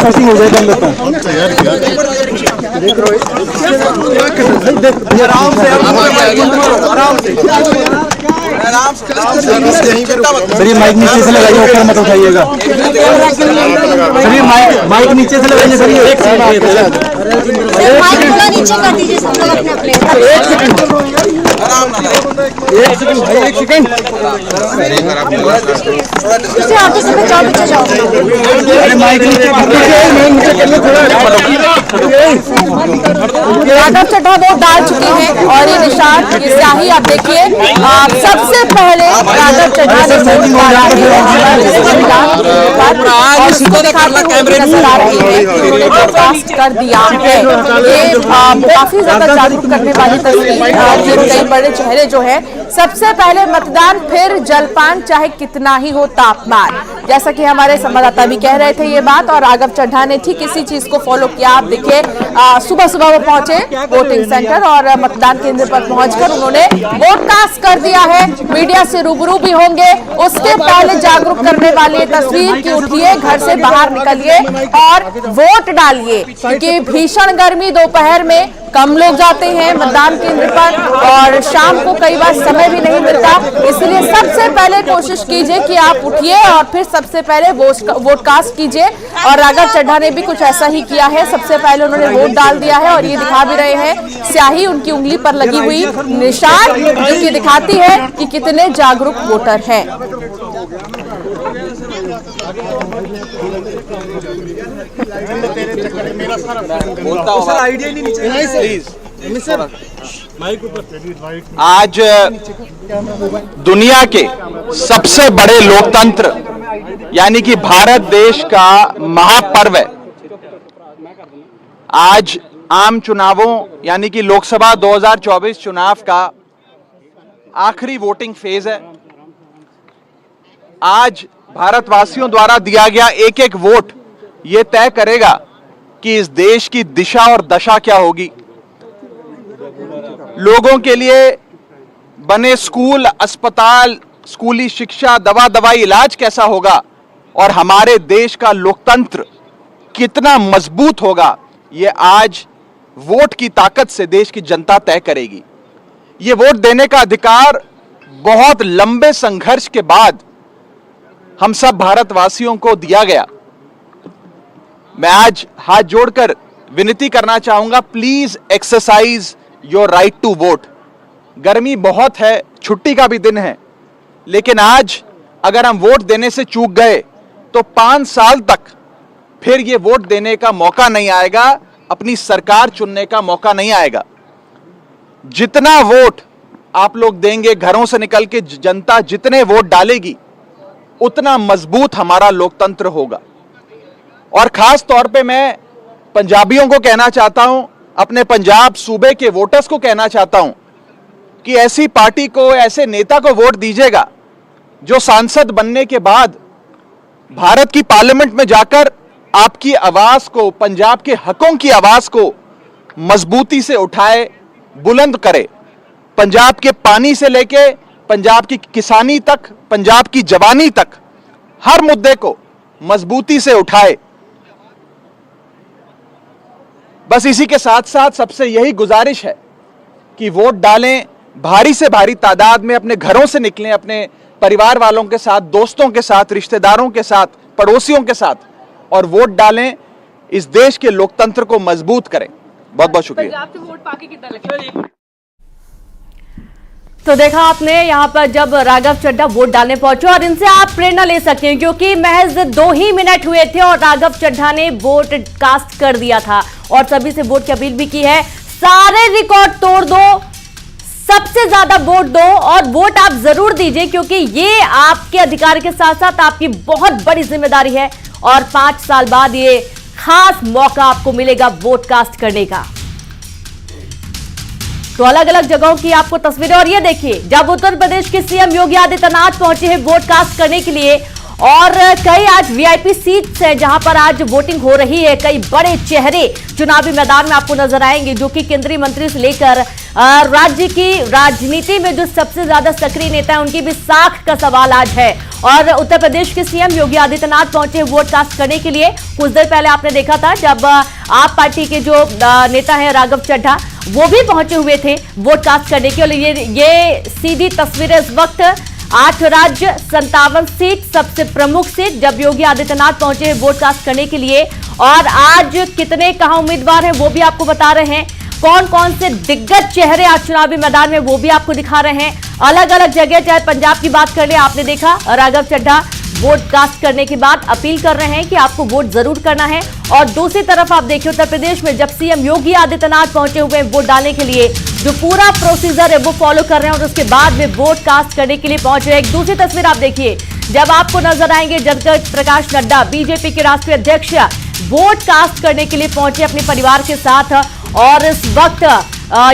Setting हो जाए कर लेता हूँ। सर ये माइक नीचे से लगाइए, ऊपर मत उठाइएगा सर, ये माइक नीचे से लगाइए सर। एक माइक थोड़ा नीचे कर दीजिए सब लोग अपने अपने। एक सेकंड भाई, एक सेकंड। इसे आगे से बचाओ, पीछे जाओ। अरे माइक नीचे कर लो थोड़ा। राघव चड्ढा वोट डाल चुके हैं और ये निशान, ये स्याही आप देखिए। सबसे पहले राघव चड्ढा ने वोट डाला और इसको दिखाते हुए नजर आ रही है कि उन्होंने ब्रॉडकास्ट कर दिया है। ये काफी ज्यादा जागरूक करने वाली तस्वीर। कई बड़े चेहरे जो है, सबसे पहले मतदान फिर जलपान, चाहे कितना ही हो तापमान। जैसा कि हमारे संवाददाता भी कह रहे थे ये बात, और राघव चड्ढा ने ठीक इसी चीज को फॉलो किया। आप देखिए सुबह सुबह वो पहुंचे वोटिंग सेंटर और मतदान केंद्र पर पहुंचकर उन्होंने वोट कास्ट कर दिया है। मीडिया से रूबरू भी होंगे, उसके पहले जागरूक करने वाली तस्वीर की उठिए, घर से बाहर निकलिए और वोट डालिए, क्योंकि भीषण गर्मी, दोपहर में कम लोग जाते हैं मतदान केंद्र पर और शाम को कई बार समय भी नहीं मिलता। इसलिए सबसे पहले कोशिश कीजिए कि आप उठिए और फिर सबसे पहले वोट कास्ट कीजिए। और राघव चड्ढा ने भी कुछ ऐसा ही किया है, सबसे पहले उन्होंने वोट डाल दिया है और ये दिखा भी रहे हैं स्याही उनकी उंगली पर लगी हुई निशान, जो कि दिखाती है कि कितने जागरूक वोटर हैं। आज दुनिया के सबसे बड़े लोकतंत्र यानी कि भारत देश का महापर्व है। आज आम चुनावों यानी कि लोकसभा 2024 चुनाव का आखिरी वोटिंग फेज है। आज भारतवासियों द्वारा दिया गया एक एक वोट ये तय करेगा कि इस देश की दिशा और दशा क्या होगी। लोगों के लिए बने स्कूल, अस्पताल, स्कूली शिक्षा, दवा दवाई, इलाज कैसा होगा और हमारे देश का लोकतंत्र कितना मजबूत होगा, ये आज वोट की ताकत से देश की जनता तय करेगी। ये वोट देने का अधिकार बहुत लंबे संघर्ष के बाद हम सब भारतवासियों को दिया गया। मैं आज हाथ जोड़कर विनती करना चाहूंगा, please exercise your right to vote. गर्मी बहुत है, छुट्टी का भी दिन है, लेकिन आज अगर हम वोट देने से चूक गए तो 5 साल तक फिर ये वोट देने का मौका नहीं आएगा, अपनी सरकार चुनने का मौका नहीं आएगा। जितना वोट आप लोग देंगे, घरों से निकल के जनता जितने वोट डालेगी, उतना मजबूत हमारा लोकतंत्र होगा। और खास तौर पे मैं पंजाबियों को कहना चाहता हूं, अपने पंजाब सूबे के वोटर्स को कहना चाहता हूं कि ऐसी पार्टी को, ऐसे नेता को वोट दीजिएगा जो सांसद बनने के बाद भारत की पार्लियामेंट में जाकर आपकी आवाज को, पंजाब के हकों की आवाज को मजबूती से उठाए, बुलंद करे। पंजाब के पानी से लेके पंजाब की किसानी तक, पंजाब की जवानी तक, हर मुद्दे को मजबूती से उठाए। बस इसी के साथ साथ सबसे यही गुजारिश है कि वोट डालें, भारी से भारी तादाद में अपने घरों से निकलें, अपने परिवार वालों के साथ, दोस्तों के साथ, रिश्तेदारों के साथ, पड़ोसियों के साथ, और वोट डालें, इस देश के लोकतंत्र को मजबूत करें। बहुत बहुत शुक्रिया। तो देखा आपने यहाँ पर जब राघव चड्ढा वोट डालने पहुंचे, और इनसे आप प्रेरणा ले सकते हैं क्योंकि महज 2 ही मिनट हुए थे और राघव चड्ढा ने वोट कास्ट कर दिया था और सभी से वोट की अपील भी की है। सारे रिकॉर्ड तोड़ दो, सबसे ज्यादा वोट दो और वोट आप जरूर दीजिए, क्योंकि ये आपके अधिकार के साथ साथ आपकी बहुत बड़ी जिम्मेदारी है और 5 साल बाद ये खास मौका आपको मिलेगा वोट कास्ट करने का। तो अलग अलग जगहों की आपको तस्वीरें, और ये देखिए जब उत्तर प्रदेश के सीएम योगी आदित्यनाथ पहुंचे हैं वोट कास्ट करने के लिए और कई आज वीआईपी सीट्स है जहां पर आज वोटिंग हो रही है। कई बड़े चेहरे चुनावी मैदान में आपको नजर आएंगे, जो कि केंद्रीय मंत्री से लेकर राज्य की राजनीति में जो सबसे ज्यादा सक्रिय नेता है उनकी भी साख का सवाल आज है। और उत्तर प्रदेश के सीएम योगी आदित्यनाथ पहुंचे वोट कास्ट करने के लिए। कुछ देर पहले आपने देखा था जब आप पार्टी के जो नेता है राघव चड्ढा, वो भी पहुंचे हुए थे वोट कास्ट करने के लिए। ये सीधी तस्वीरें इस वक्त 8 राज्य 57 सीट, सबसे प्रमुख सीट जब योगी आदित्यनाथ पहुंचे हैं वोट कास्ट करने के लिए। और आज कितने कहां उम्मीदवार हैं वो भी आपको बता रहे हैं। कौन कौन से दिग्गज चेहरे आज चुनावी मैदान में वो भी आपको दिखा रहे हैं। अलग अलग जगह, चाहे पंजाब की बात कर ले, आपने देखा राघव चड्ढा वोट कास्ट करने के बाद अपील कर रहे हैं कि आपको वोट जरूर करना है। और दूसरी तरफ आप देखिए उत्तर प्रदेश में जब सीएम योगी आदित्यनाथ पहुंचे हुए वोट डालने के लिए, जो पूरा प्रोसीजर है वो फॉलो कर रहे हैं और उसके बाद में वोट कास्ट करने के लिए पहुंच रहे हैं। एक दूसरी तस्वीर आप देखिए जब आपको नजर आएंगे जगत प्रकाश नड्डा, बीजेपी के राष्ट्रीय अध्यक्ष, वोट कास्ट करने के लिए पहुंचे अपने परिवार के साथ। और इस वक्त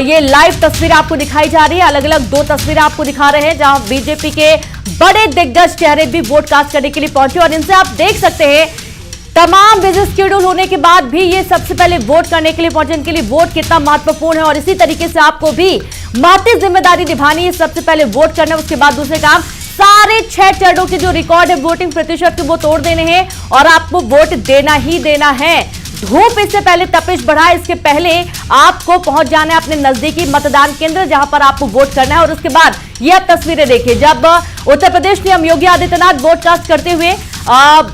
ये लाइव तस्वीर आपको दिखाई जा रही है। अलग अलग 2 तस्वीरें आपको दिखा रहे हैं जहां बीजेपी के बड़े दिग्गज चेहरे भी वोट कास्ट करने के लिए पहुंचे। और इनसे आप देख सकते हैं तमाम बिजी शेड्यूल होने के बाद भी ये सबसे पहले वोट करने के लिए पहुंचे। इनके लिए वोट कितना महत्वपूर्ण है और इसी तरीके से आपको भी महती जिम्मेदारी निभानी है। सबसे पहले वोट करना, उसके बाद दूसरे काम, सारे 6 चरणों के जो रिकॉर्ड है वोटिंग प्रतिशत के वो तोड़ देने हैं और आपको वोट देना ही देना है। धूप इससे पहले तपिश बढ़ा, इसके पहले आपको पहुंच जाना है अपने नजदीकी मतदान केंद्र जहां पर आपको वोट करना है। और उसके बाद ये आप तस्वीरें देखिए जब उत्तर प्रदेश में योगी आदित्यनाथ वोट कास्ट करते हुए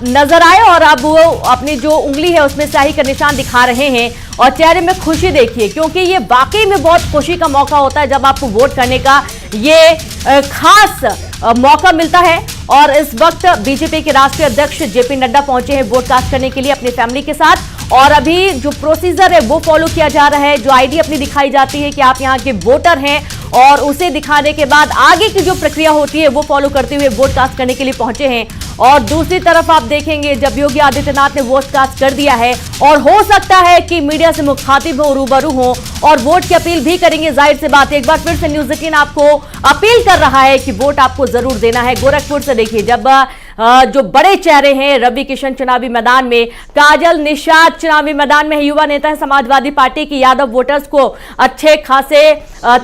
नजर आए और अब वो अपनी जो उंगली है उसमें स्याही का निशान दिखा रहे हैं और चेहरे में खुशी देखिए, क्योंकि ये वाकई में बहुत खुशी का मौका होता है जब आपको वोट करने का ये खास मौका मिलता है। और इस वक्त बीजेपी के राष्ट्रीय अध्यक्ष जेपी नड्डा पहुंचे हैं वोट कास्ट करने के लिए अपनी फैमिली के साथ। और अभी जो प्रोसीजर है वो फॉलो किया जा रहा है, जो आईडी अपनी दिखाई जाती है कि आप यहाँ के वोटर हैं और उसे दिखाने के बाद आगे की जो प्रक्रिया होती है वो फॉलो करते हुए वोट कास्ट करने के लिए पहुंचे हैं। और दूसरी तरफ आप देखेंगे जब योगी आदित्यनाथ ने वोट कास्ट कर दिया है और हो सकता है कि मीडिया से मुखातिब हो, रूबरू हो और वोट की अपील भी करेंगे। जाहिर सी बात है, एक बार फिर से न्यूज़ 18 आपको अपील कर रहा है कि वोट आपको जरूर देना है। गोरखपुर से देखिए जब जो बड़े चेहरे हैं, रवि किशन चुनावी मैदान में, काजल निषाद चुनावी मैदान में, युवा नेता है समाजवादी पार्टी की, यादव वोटर्स को अच्छे खासे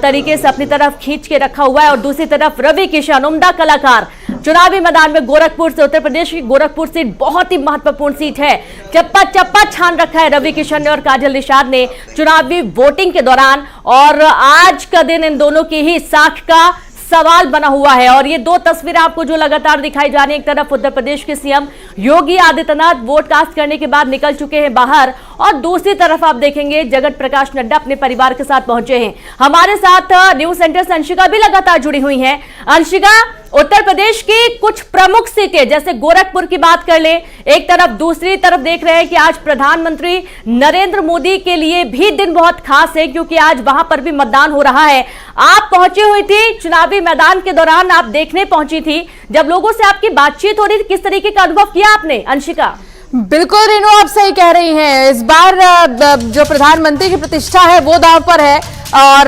तरीके से अपनी तरफ खींच के रखा हुआ है। और दूसरी तरफ रवि किशन उम्दा कलाकार चुनावी मैदान में गोरखपुर से, उत्तर प्रदेश की गोरखपुर सीट बहुत ही महत्वपूर्ण सीट है। चप्पा चप्पा छान रखा है रवि किशन ने और काजल निषाद ने चुनावी वोटिंग के दौरान। और आज का दिन इन दोनों की ही साख का सवाल बना हुआ है। और ये 2 तस्वीरें आपको जो लगातार दिखाई जा रही है, एक तरफ उत्तर प्रदेश के CM Yogi Adityanath vote cast करने के बाद निकल चुके हैं बाहर और दूसरी तरफ आप देखेंगे जगत प्रकाश नड्डा अपने परिवार के साथ पहुंचे हैं। हमारे साथ न्यूज सेंटर से अंशिका भी लगातार जुड़ी हुई हैं। अंशिका, उत्तर प्रदेश की कुछ प्रमुख सीटें जैसे गोरखपुर की बात कर ले एक तरफ, दूसरी तरफ देख रहे हैं कि आज प्रधानमंत्री नरेंद्र मोदी के लिए भी दिन बहुत खास है क्योंकि आज वहां पर भी मतदान हो रहा है। आप पहुंची हुई थी चुनावी मैदान के दौरान, आप देखने पहुंची थी, जब लोगों से आपकी बातचीत हो रही थी किस तरीके का अनुभव किया आपने? अंशिका। बिल्कुल रेनू, आप सही कह रही हैं। इस बार जो प्रधानमंत्री की प्रतिष्ठा है वो दांव पर है और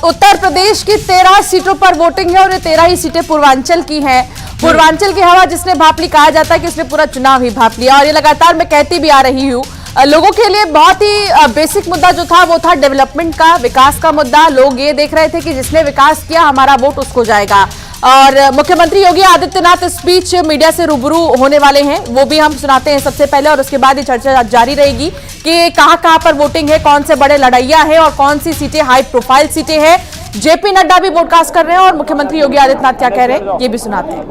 उत्तर प्रदेश की 13 सीटों पर वोटिंग है और ये 13 ही सीटें पूर्वांचल की हैं। पूर्वांचल की हवा जिसने भाप ली, कहा जाता है कि उसने पूरा चुनाव ही भाप लिया। और ये लगातार मैं कहती भी आ रही हूँ, लोगों के लिए बहुत ही बेसिक मुद्दा जो था वो था डेवलपमेंट का, विकास का मुद्दा। लोग ये देख रहे थे कि जिसने विकास किया हमारा वोट उसको जाएगा। और मुख्यमंत्री योगी आदित्यनाथ इस बीच मीडिया से रूबरू होने वाले हैं, वो भी हम सुनाते हैं सबसे पहले और उसके बाद ये चर्चा जारी रहेगी कि कहां पर वोटिंग है, कौन से बड़े लड़ैया है और कौन सी सीटें हाई प्रोफाइल सीटें हैं। जेपी नड्डा भी वोटकास्ट कर रहे हैं और मुख्यमंत्री योगी आदित्यनाथ क्या कह रहे हैं ये भी सुनाते हैं।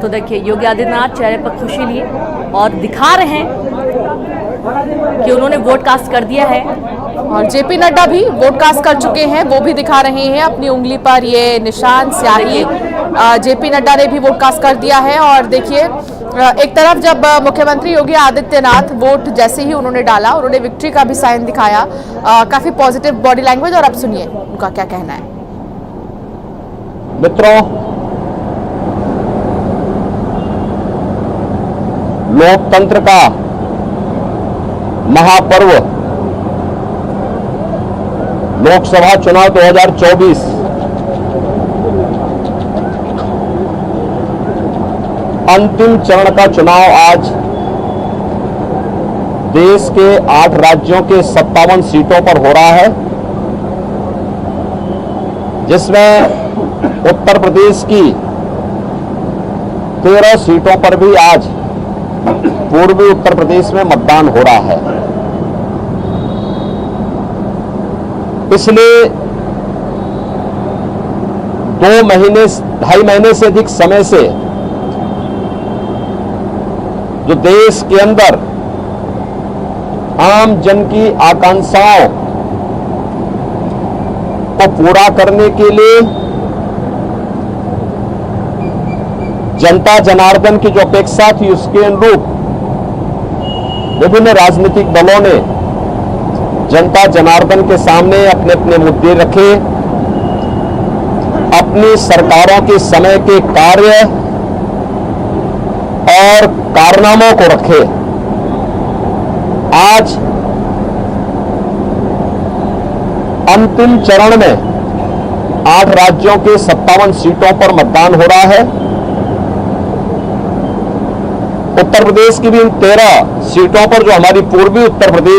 तो देखिए योगी आदित्यनाथ चेहरे पर खुशी लिए और दिखा रहे हैं कि उन्होंने वोट कास्ट कर दिया है। और जेपी नड्डा भी वोट कास्ट कर चुके हैं, वो भी दिखा रहे हैं अपनी उंगली पर ये निशान स्याही। जेपी नड्डा ने भी वोट कास्ट कर दिया है। और देखिए एक तरफ जब मुख्यमंत्री योगी आदित्यनाथ वोट जैसे ही उन्होंने डाला, उन्होंने विक्ट्री का भी साइन दिखाया, काफी पॉजिटिव बॉडी लैंग्वेज। और अब सुनिए उनका क्या कहना है। मित्रों, लोकतंत्र का महापर्व लोकसभा चुनाव 2024 अंतिम चरण का चुनाव आज देश के 8 राज्यों के 57 सीटों पर हो रहा है, जिसमें उत्तर प्रदेश की 13 सीटों पर भी आज पूर्वी उत्तर प्रदेश में मतदान हो रहा है। पिछले 2.5 महीने से अधिक समय से जो देश के अंदर आम जन की आकांक्षाओं को पूरा करने के लिए जनता जनार्दन की जो अपेक्षा थी उसके अनुरूप विभिन्न राजनीतिक दलों ने जनता जनार्दन के सामने अपने अपने मुद्दे रखे, अपनी सरकारों के समय के कार्य और कारनामों को रखे। आज अंतिम चरण में 8 राज्यों के 57 सीटों पर मतदान हो रहा है। उत्तर प्रदेश की भी इन 13 सीटों पर जो हमारी पूर्वी उत्तर प्रदेश